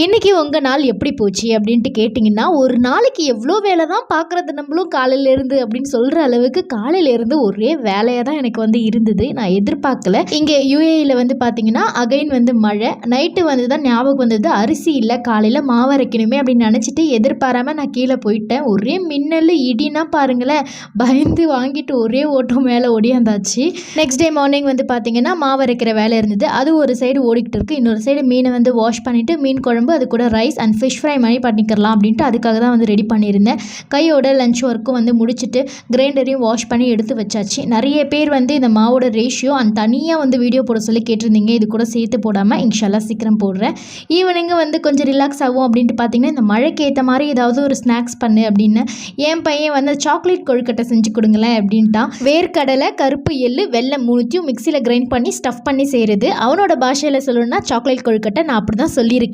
இன்னைக்கு உங்க நாள் எப்படி போச்சு அப்படின்ட்டு கேட்டிங்கன்னா, ஒரு நாளைக்கு எவ்வளோ வேலை தான் பார்க்குறது நம்மளும் காலையிலேருந்து அப்படின்னு சொல்கிற அளவுக்கு காலையிலேருந்து ஒரே வேலையாக தான் எனக்கு வந்து இருந்தது. நான் எதிர்பார்க்கல. இங்கே யுஏஇல வந்து பார்த்தீங்கன்னா, அகைன் வந்து மழை. நைட்டு வந்து தான் ஞாபகம் வந்தது. அரிசி இல்லை, காலையில் மாவு அரைக்கணுமே அப்படின்னு நினச்சிட்டு எதிர்பாராமல் நான் கீழே போயிட்டேன். ஒரே மின்னல் இடினா பாருங்களேன், பயந்து வாங்கிட்டு ஒரே ஓட்டம் மேலே ஓடியாந்தாச்சு. நெக்ஸ்ட் டே மார்னிங் வந்து பார்த்தீங்கன்னா, மாவு அரைக்கிற வேலை இருந்தது. அது ஒரு சைடு ஓடிக்கிட்டு இருக்கு. இன்னொரு சைடு மீனை வந்து வாஷ் பண்ணிவிட்டு மீன் குழம்பு, அது கூட ரைஸ் அண்ட் ஃபிஷ் ஃப்ரை மாதிரி பண்ணிக்கலாம் அப்படின்ட்டு அதுக்காக தான் வந்து ரெடி பண்ணியிருந்தேன். கையோட லஞ்ச் ஒர்க்கும் வந்து முடிச்சுட்டு கிரைண்டரையும் வாஷ் பண்ணி எடுத்து வச்சாச்சு. நிறைய பேர் வந்து இந்த மாவோட ரேஷியோ அண்ட் தனியாக வந்து வீடியோ போட சொல்லி கேட்டிருந்தீங்க. இது கூட சேர்த்து போடாமல் இன்ஷால்லா சீக்கிரம் போடுறேன். ஈவினிங்கு வந்து கொஞ்சம் ரிலாக்ஸ் ஆகும் அப்படின்ட்டு பார்த்தீங்கன்னா, இந்த மழைக்கு ஏற்ற மாதிரி ஏதாவது ஒரு ஸ்நாக்ஸ் பண்ணு அப்படின்னு என் பையன் வந்து சாக்லேட் கொழுக்கட்டை செஞ்சு கொடுங்களேன் அப்படின்ட்டான். வேர்க்கடலை, கருப்பு எள்ளு, வெல்லம் மூணுத்தையும் மிக்சியில் கிரைண்ட் பண்ணி ஸ்டஃப் பண்ணி செய்கிறது. அவனோட பாஷையில் சொல்லணும்னா சாக்லேட் கொழுக்கட்டை. நான் அப்படி தான் சொல்லியிருக்கேன்.